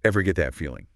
Ever get that feeling?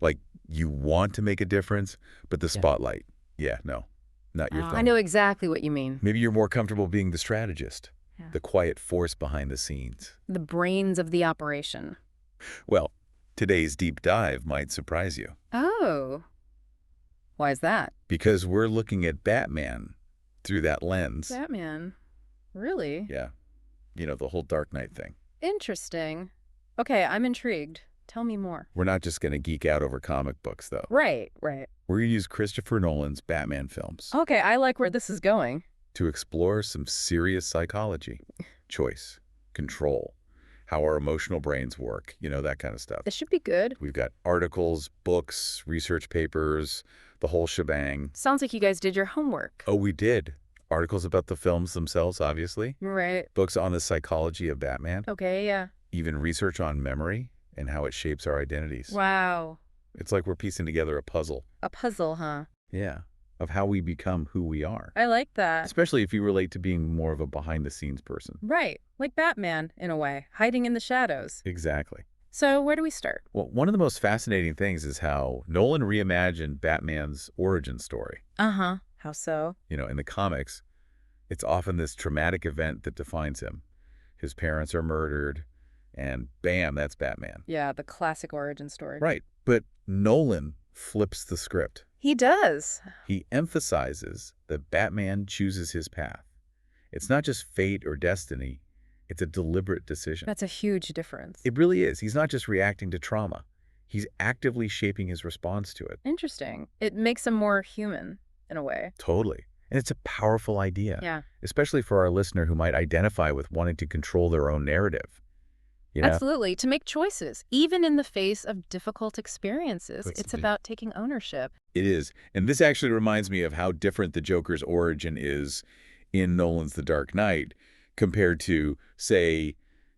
Like you want to make a difference, but the Yeah. spotlight, yeah, no, not your I thing. know exactly what you mean. Maybe you're more comfortable being the strategist, Yeah. the quiet force behind the scenes. The brains of the operation. Well, today's deep dive might surprise you Oh, why is that? because we're looking at Batman through that lens. Batman. Really? Yeah, the whole Dark Knight thing. Interesting. Okay, I'm intrigued. Tell me more. We're not just going to geek out over comic books, though. Right, right. We're going to use Christopher Nolan's Batman films Okay, I like where this is going. to explore some serious psychology, choice, control, how our emotional brains work, that kind of stuff. This should be good. We've got articles, books, research papers, the whole shebang. Sounds like you guys did your homework. Oh, we did. Articles about the films themselves, obviously. Right. Books on the psychology of Batman. Okay, yeah. Even research on memory and how it shapes our identities. Wow. It's like we're piecing together a puzzle. A puzzle, huh? Yeah. Of how we become who we are. I like that. Especially if you relate to being more of a behind-the-scenes person. Right. Like Batman, in a way, hiding in the shadows. Exactly. So where do we start? Well, one of the most fascinating things is how Nolan reimagined Batman's origin story. Uh-huh. How so? In the comics, it's often this traumatic event that defines him. His parents are murdered, and bam, that's Batman. Yeah, the classic origin story. Right. But Nolan flips the script. He does. He emphasizes that Batman chooses his path. It's not just fate or destiny. It's a deliberate decision. That's a huge difference. It really is. He's not just reacting to trauma. He's actively shaping his response to it. Interesting. It makes him more human, in a way. Totally. And it's a powerful idea. Yeah. Especially for our listener who might identify with wanting to control their own narrative. Absolutely. To make choices, even in the face of difficult experiences. That's It's the- about taking ownership. It is. And this actually reminds me of how different the Joker's origin is in Nolan's The Dark Knight compared to, say,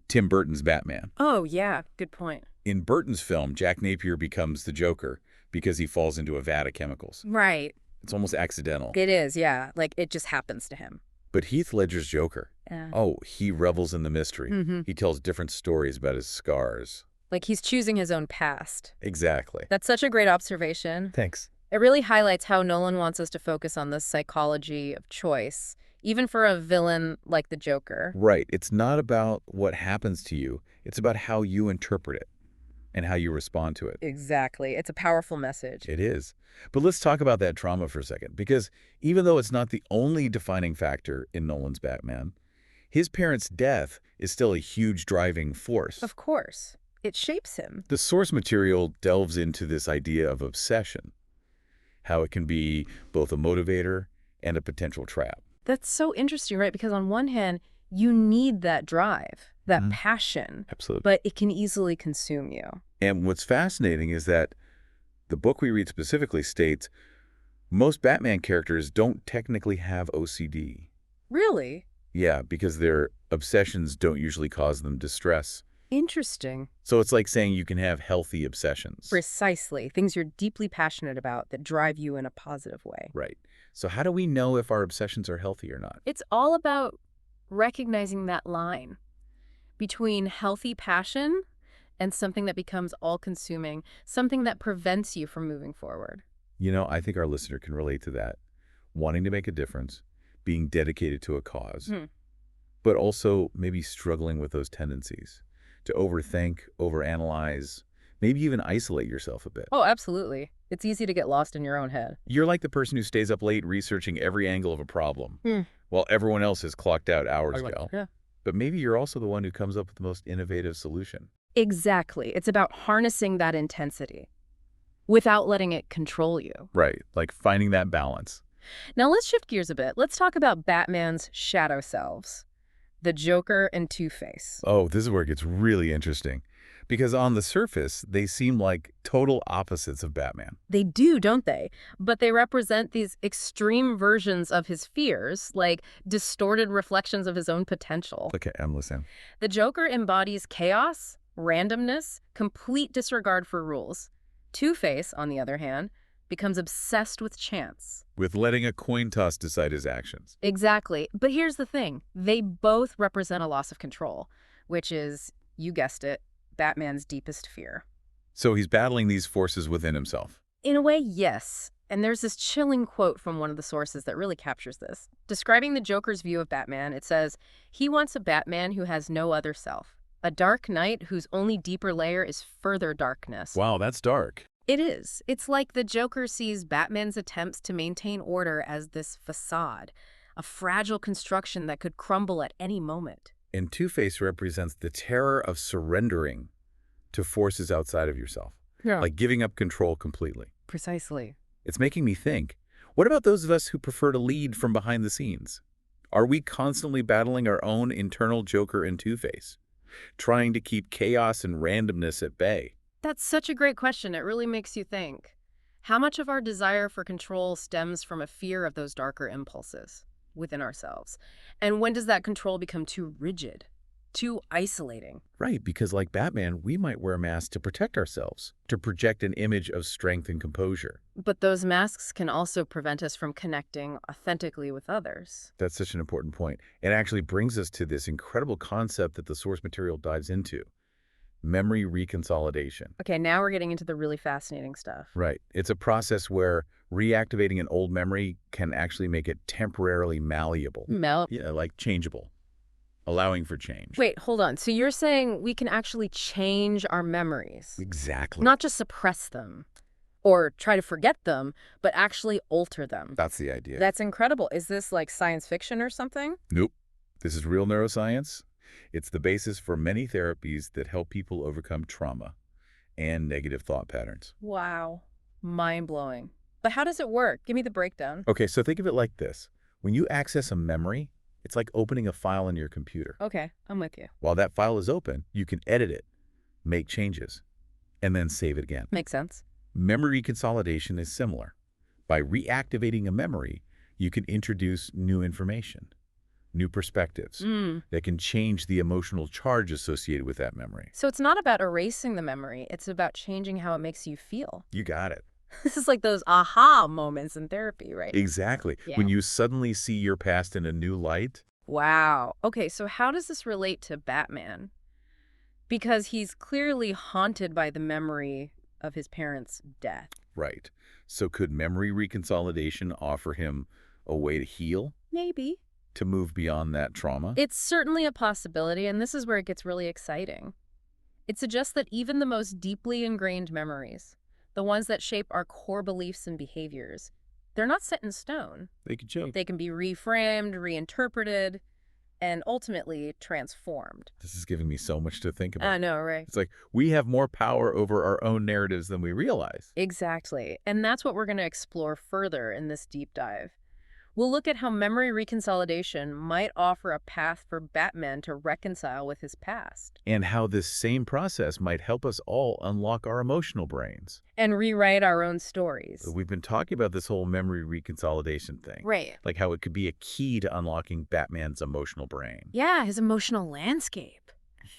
Tim Burton's Batman. Oh, yeah. Good point. In Burton's film, Jack Napier becomes the Joker because he falls into a vat of chemicals. Right. It's almost accidental. It is, yeah. Like, it just happens to him. But Heath Ledger's Joker, Yeah. he revels in the mystery. Mm-hmm. He tells different stories about his scars. Like, he's choosing his own past. Exactly. That's such a great observation. Thanks. It really highlights how Nolan wants us to focus on the psychology of choice, even for a villain like the Joker. Right. It's not about what happens to you. It's about how you interpret it and how you respond to it. Exactly. It's a powerful message. It is. But let's talk about that trauma for a second, because even though it's not the only defining factor in Nolan's Batman, his parents' death is still a huge driving force. Of course. It shapes him. The source material delves into this idea of obsession, how it can be both a motivator and a potential trap. That's so interesting, right? Because on one hand, you need that drive, that passion, Absolutely. but it can easily consume you. And what's fascinating is that the book we read specifically states most Batman characters don't technically have OCD. Really? Yeah, because their obsessions don't usually cause them distress. Interesting. So it's like saying you can have healthy obsessions. Precisely. Things you're deeply passionate about that drive you in a positive way. Right. So how do we know if our obsessions are healthy or not? It's all about recognizing that line between healthy passion and something that becomes all-consuming, something that prevents you from moving forward. I think our listener can relate to that. Wanting to make a difference, being dedicated to a cause, but also maybe struggling with those tendencies to overthink, overanalyze, maybe even isolate yourself a bit. Oh, absolutely. It's easy to get lost in your own head. You're like the person who stays up late researching every angle of a problem, while everyone else has clocked out hours ago. Yeah. But maybe you're also the one who comes up with the most innovative solution. Exactly. It's about harnessing that intensity without letting it control you. Right, like finding that balance. Now let's shift gears a bit. Let's talk about Batman's shadow selves, the Joker and Two-Face. Oh, this is where it gets really interesting. Because on the surface, they seem like total opposites of Batman. They do, don't they? But they represent these extreme versions of his fears, like distorted reflections of his own potential. Okay, I'm listening. The Joker embodies chaos, randomness, complete disregard for rules. Two-Face, on the other hand, becomes obsessed with chance. With letting a coin toss decide his actions. Exactly. But here's the thing. They both represent a loss of control, which is, you guessed it, Batman's deepest fear. So he's battling these forces within himself. In a way, yes. And there's this chilling quote from one of the sources that really captures this. Describing the Joker's view of Batman, it says, "He wants a Batman who has no other self. A dark knight whose only deeper layer is further darkness." Wow, that's dark. It is. It's like the Joker sees Batman's attempts to maintain order as this facade, a fragile construction that could crumble at any moment. And Two-Face represents the terror of surrendering to forces outside of yourself. Yeah. Like giving up control completely. Precisely. It's making me think, what about those of us who prefer to lead from behind the scenes? Are we constantly battling our own internal Joker and Two-Face, trying to keep chaos and randomness at bay? That's such a great question. It really makes you think. How much of our desire for control stems from a fear of those darker impulses within ourselves? And when does that control become too rigid, too isolating? Right, because like Batman, we might wear masks to protect ourselves, to project an image of strength and composure. But those masks can also prevent us from connecting authentically with others. That's such an important point. It actually brings us to this incredible concept that the source material dives into. Memory reconsolidation. Okay, now we're getting into the really fascinating stuff. Right. It's a process where reactivating an old memory can actually make it temporarily malleable. Yeah, like changeable, allowing for change. Wait, hold on. So you're saying we can actually change our memories? Exactly. Not just suppress them or try to forget them, but actually alter them. That's the idea. That's incredible. Is this like science fiction or something? Nope. This is real neuroscience. It's the basis for many therapies that help people overcome trauma and negative thought patterns. Wow. Mind-blowing. But how does it work? Give me the breakdown. Okay, so think of it like this. When you access a memory, it's like opening a file in your computer. Okay, I'm with you. While that file is open, you can edit it, make changes, and then save it again. Makes sense. Memory consolidation is similar. By reactivating a memory, you can introduce new information, new perspectives that can change the emotional charge associated with that memory. So it's not about erasing the memory. It's about changing how it makes you feel. You got it. This is like those aha moments in therapy, right? Exactly. Yeah. When you suddenly see your past in a new light. Wow. Okay, so how does this relate to Batman? Because he's clearly haunted by the memory of his parents' death. Right. So could memory reconsolidation offer him a way to heal? Maybe. To move beyond that trauma? It's certainly a possibility, and this is where it gets really exciting. It suggests that even the most deeply ingrained memories, the ones that shape our core beliefs and behaviors, they're not set in stone. They could change. They can be reframed, reinterpreted, and ultimately transformed. This is giving me so much to think about. I know, right? It's like we have more power over our own narratives than we realize. Exactly. And that's what we're going to explore further in this deep dive. We'll look at how memory reconsolidation might offer a path for Batman to reconcile with his past. And how this same process might help us all unlock our emotional brains. And rewrite our own stories. We've been talking about this whole memory reconsolidation thing. Right. Like how it could be a key to unlocking Batman's emotional brain. Yeah, his emotional landscape.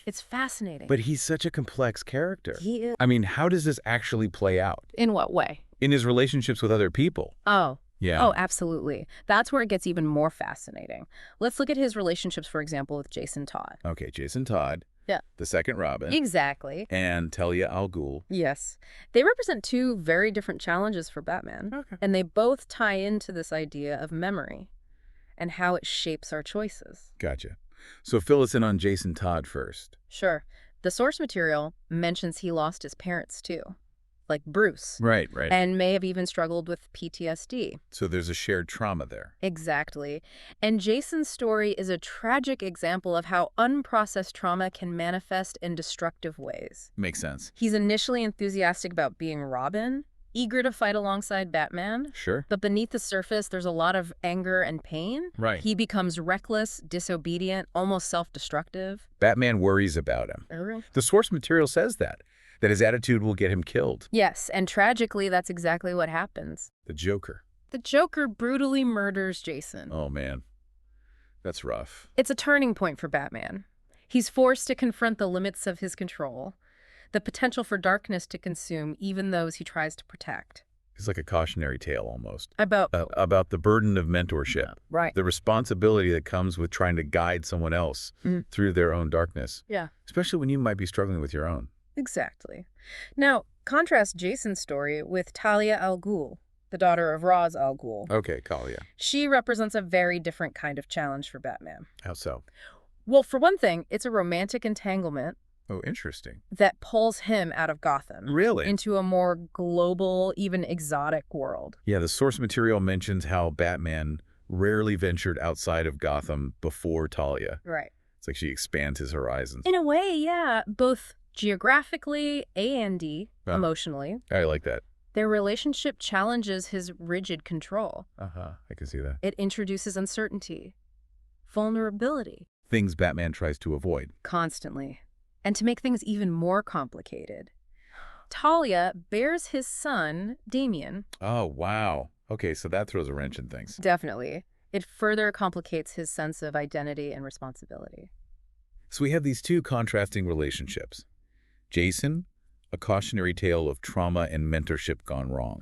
It's fascinating. But he's such a complex character. He is. I mean, how does this actually play out? In what way? In his relationships with other people. Oh. Yeah. Oh, absolutely. That's where it gets even more fascinating. Let's look at his relationships, for example, with Jason Todd. Okay, Jason Todd. Yeah. The second Robin. Exactly. And Talia al Ghul. Yes. They represent two very different challenges for Batman. Okay. And they both tie into this idea of memory and how it shapes our choices. Gotcha. So fill us in on Jason Todd first. Sure. The source material mentions he lost his parents, too. Like Bruce. Right. And may have even struggled with PTSD. So there's a shared trauma there. Exactly. And Jason's story is a tragic example of how unprocessed trauma can manifest in destructive ways. Makes sense. He's initially enthusiastic about being Robin, eager to fight alongside Batman. Sure. But beneath the surface, there's a lot of anger and pain. Right. He becomes reckless, disobedient, almost self-destructive. Batman worries about him. The source material says that his attitude will get him killed. Yes, and tragically, that's exactly what happens. The Joker. The Joker brutally murders Jason. Oh, man. That's rough. It's a turning point for Batman. He's forced to confront the limits of his control, the potential for darkness to consume even those he tries to protect. It's like a cautionary tale almost. About the burden of mentorship. Right. The responsibility that comes with trying to guide someone else through their own darkness. Yeah. Especially when you might be struggling with your own. Exactly. Now, contrast Jason's story with Talia al Ghul, the daughter of Ra's al Ghul. Okay, Kalia. She represents a very different kind of challenge for Batman. How so? Well, for one thing, it's a romantic entanglement Oh, interesting. that pulls him out of Gotham Really? into a more global, even exotic world. Yeah, the source material mentions how Batman rarely ventured outside of Gotham before Talia. Right. It's like she expands his horizons. In a way, yeah, both geographically and emotionally. I like that. Their relationship challenges his rigid control. I can see that. It introduces uncertainty, vulnerability. Things Batman tries to avoid. Constantly. And to make things even more complicated, Talia bears his son, Damien. Oh, wow. Okay, so that throws a wrench in things. Definitely. It further complicates his sense of identity and responsibility. So we have these two contrasting relationships. Jason, a cautionary tale of trauma and mentorship gone wrong.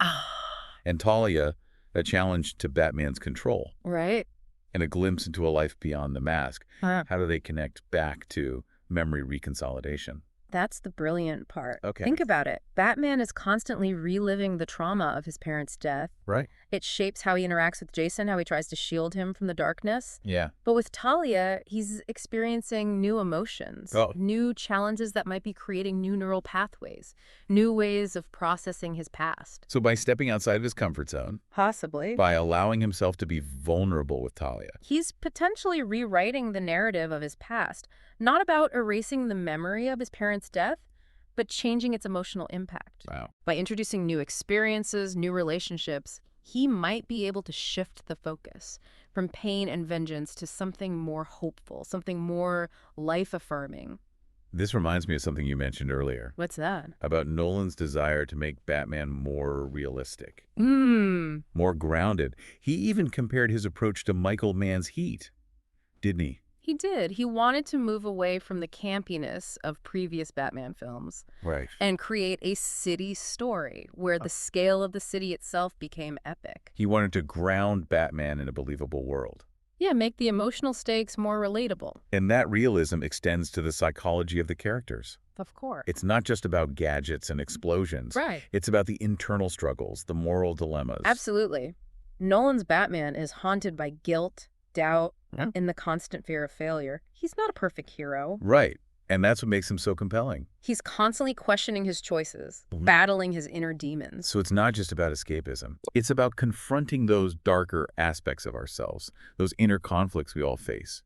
And Talia, a challenge to Batman's control. Right. And a glimpse into a life beyond the mask. Huh. How do they connect back to memory reconsolidation? That's the brilliant part. Okay. Think about it. Batman is constantly reliving the trauma of his parents' death. Right. It shapes how he interacts with Jason, how he tries to shield him from the darkness. Yeah. But with Talia, he's experiencing new emotions, new challenges that might be creating new neural pathways, new ways of processing his past. So by stepping outside of his comfort zone, Possibly. by allowing himself to be vulnerable with Talia, he's potentially rewriting the narrative of his past, not about erasing the memory of his parents' death, but changing its emotional impact. Wow. By introducing new experiences, new relationships, he might be able to shift the focus from pain and vengeance to something more hopeful, something more life-affirming. This reminds me of something you mentioned earlier. What's that? About Nolan's desire to make Batman more realistic. More grounded. He even compared his approach to Michael Mann's Heat, didn't he? He did. He wanted to move away from the campiness of previous Batman films. Right. And create a city story where the scale of the city itself became epic. He wanted to ground Batman in a believable world. Yeah, make the emotional stakes more relatable. And that realism extends to the psychology of the characters. Of course. It's not just about gadgets and explosions. Right. It's about the internal struggles, the moral dilemmas. Absolutely. Nolan's Batman is haunted by guilt, doubt, and the constant fear of failure. He's not a perfect hero. Right. And that's what makes him so compelling. He's constantly questioning his choices, battling his inner demons. So it's not just about escapism. It's about confronting those darker aspects of ourselves, those inner conflicts we all face,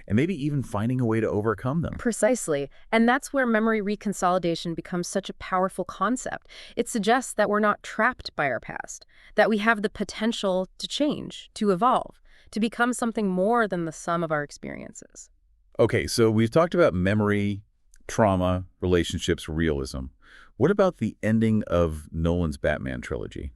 and maybe even finding a way to overcome them. Precisely. And that's where memory reconsolidation becomes such a powerful concept. It suggests that we're not trapped by our past, that we have the potential to change, to evolve, to become something more than the sum of our experiences. Okay, so we've talked about memory, trauma, relationships, realism. What about the ending of Nolan's Batman trilogy?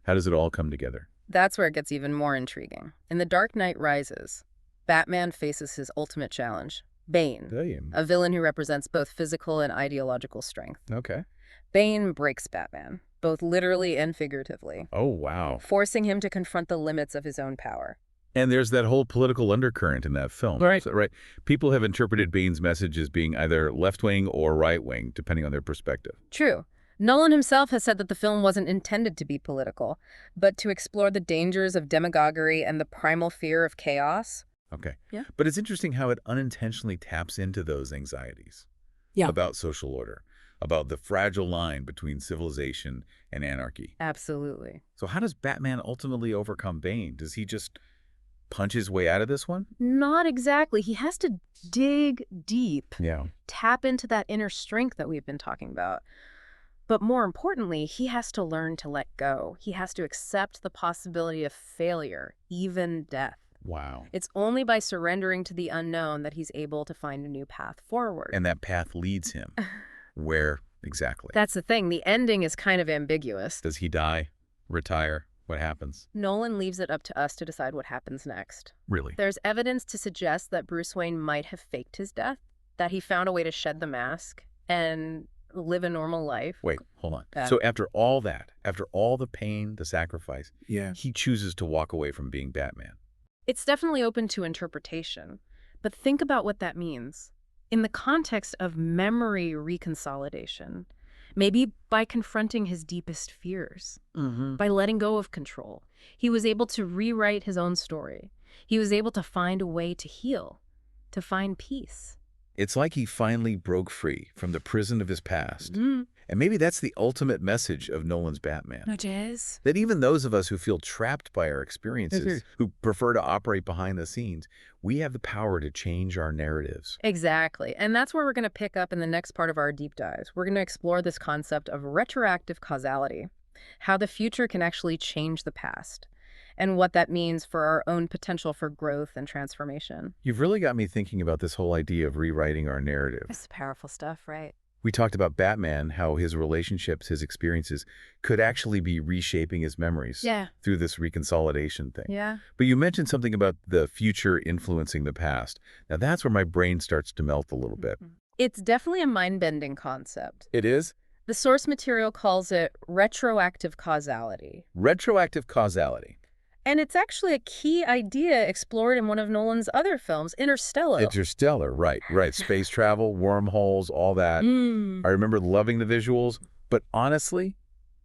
How does it all come together? That's where it gets even more intriguing. In The Dark Knight Rises, Batman faces his ultimate challenge, Bane, a villain who represents both physical and ideological strength. Okay. Bane breaks Batman, both literally and figuratively. Oh, wow. Forcing him to confront the limits of his own power. And there's that whole political undercurrent in that film. Right. So, right. People have interpreted Bane's message as being either left-wing or right-wing, depending on their perspective. True. Nolan himself has said that the film wasn't intended to be political, but to explore the dangers of demagoguery and the primal fear of chaos. Okay. Yeah. But it's interesting how it unintentionally taps into those anxieties. Yeah. About social order, about the fragile line between civilization and anarchy. Absolutely. So how does Batman ultimately overcome Bane? Does he just punch his way out of this one? Not exactly. He has to dig deep. Yeah. Tap into that inner strength that we've been talking about. But more importantly, he has to learn to let go. He has to accept the possibility of failure, even death. Wow. It's only by surrendering to the unknown that he's able to find a new path forward. And that path leads him. Where exactly? That's the thing. The ending is kind of ambiguous. Does he die? Retire? What happens? Nolan leaves it up to us to decide what happens next. Really? There's evidence to suggest that Bruce Wayne might have faked his death, that he found a way to shed the mask and live a normal life. Wait, hold on. So after all that, after all the pain, the sacrifice, he chooses to walk away from being Batman. It's definitely open to interpretation, but think about what that means. in the context of memory reconsolidation. Maybe by confronting his deepest fears, by letting go of control. He was able to rewrite his own story. He was able to find a way to heal, to find peace. It's like he finally broke free from the prison of his past. Mm. And maybe that's the ultimate message of Nolan's Batman. Which is? That even those of us who feel trapped by our experiences, who prefer to operate behind the scenes, we have the power to change our narratives. Exactly. And that's where we're going to pick up in the next part of our deep dives. We're going to explore this concept of retroactive causality, how the future can actually change the past, and what that means for our own potential for growth and transformation. You've really got me thinking about this whole idea of rewriting our narrative. It's powerful stuff, right? We talked about Batman, how his relationships, his experiences could actually be reshaping his memories through this reconsolidation thing. Yeah. But you mentioned something about the future influencing the past. Now that's where my brain starts to melt a little bit. It's definitely a mind-bending concept. It is? The source material calls it retroactive causality. Retroactive causality. And it's actually a key idea explored in one of Nolan's other films, Interstellar. Interstellar, right. Space travel, wormholes, all that. I remember loving the visuals, but honestly,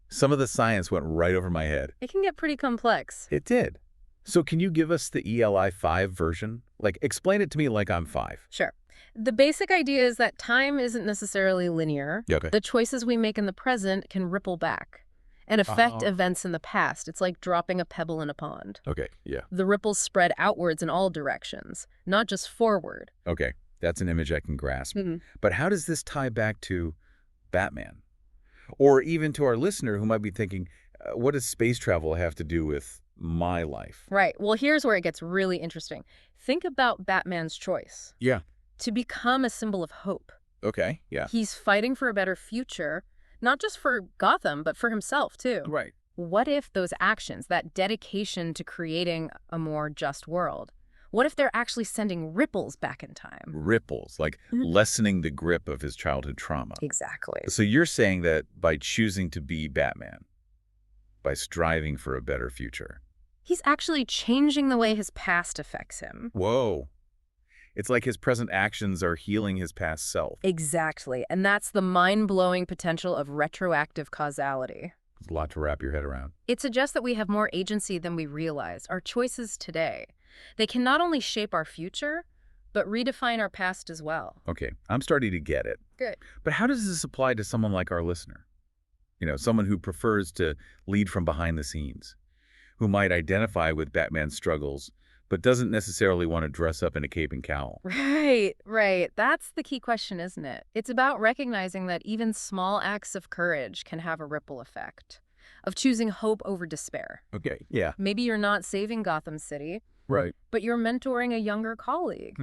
some of the science went right over my head. It can get pretty complex. It did. So can you give us the ELI 5 version? Like, explain it to me like I'm 5. Sure. The basic idea is that time isn't necessarily linear. Okay. The choices we make in the present can ripple back and affect events in the past. It's like dropping a pebble in a pond. Okay, yeah. The ripples spread outwards in all directions, not just forward. Okay, that's an image I can grasp. But how does this tie back to Batman? Or even to our listener who might be thinking, what does space travel have to do with my life? Right. Well, here's where it gets really interesting. Think about Batman's choice. Yeah. To become a symbol of hope. Okay, yeah. He's fighting for a better future, not just for Gotham, but for himself, too. Right. What if those actions, that dedication to creating a more just world, what if they're actually sending ripples back in time? Ripples, like lessening the grip of his childhood trauma. Exactly. So you're saying that by choosing to be Batman, by striving for a better future. He's actually changing the way his past affects him. Whoa. It's like his present actions are healing his past self. Exactly. And that's the mind-blowing potential of retroactive causality. It's a lot to wrap your head around. It suggests that we have more agency than we realize. Our choices today, they can not only shape our future, but redefine our past as well. Okay, I'm starting to get it. Good. But how does this apply to someone like our listener? You know, someone who prefers to lead from behind the scenes, who might identify with Batman's struggles, but doesn't necessarily want to dress up in a cape and cowl. Right. That's the key question, isn't it? It's about recognizing that even small acts of courage can have a ripple effect, of choosing hope over despair. Okay, yeah. Maybe you're not saving Gotham City, Right. but you're mentoring a younger colleague,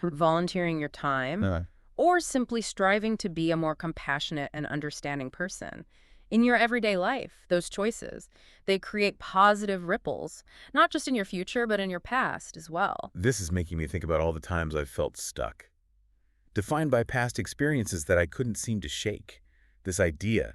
volunteering your time, or simply striving to be a more compassionate and understanding person. In your everyday life, those choices, they create positive ripples, not just in your future, but in your past as well. This is making me think about all the times I've felt stuck, defined by past experiences that I couldn't seem to shake. This idea,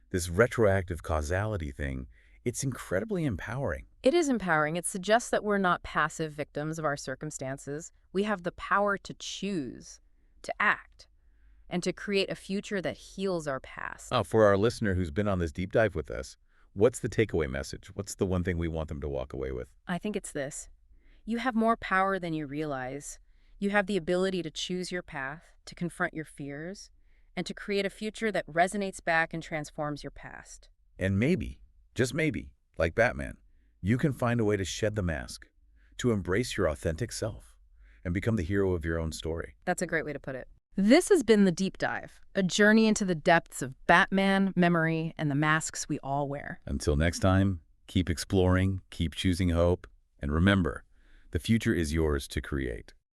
this retroactive causality thing, it's incredibly empowering. It is empowering. It suggests that we're not passive victims of our circumstances. We have the power to choose, to act, and to create a future that heals our past. For our listener who's been on this deep dive with us, what's the takeaway message? What's the one thing we want them to walk away with? I think it's this. You have more power than you realize. You have the ability to choose your path, to confront your fears, and to create a future that resonates back and transforms your past. And maybe, just maybe, like Batman, you can find a way to shed the mask, to embrace your authentic self, and become the hero of your own story. That's a great way to put it. This has been The Deep Dive, a journey into the depths of Batman, memory, and the masks we all wear. Until next time, keep exploring, keep choosing hope, and remember, the future is yours to create.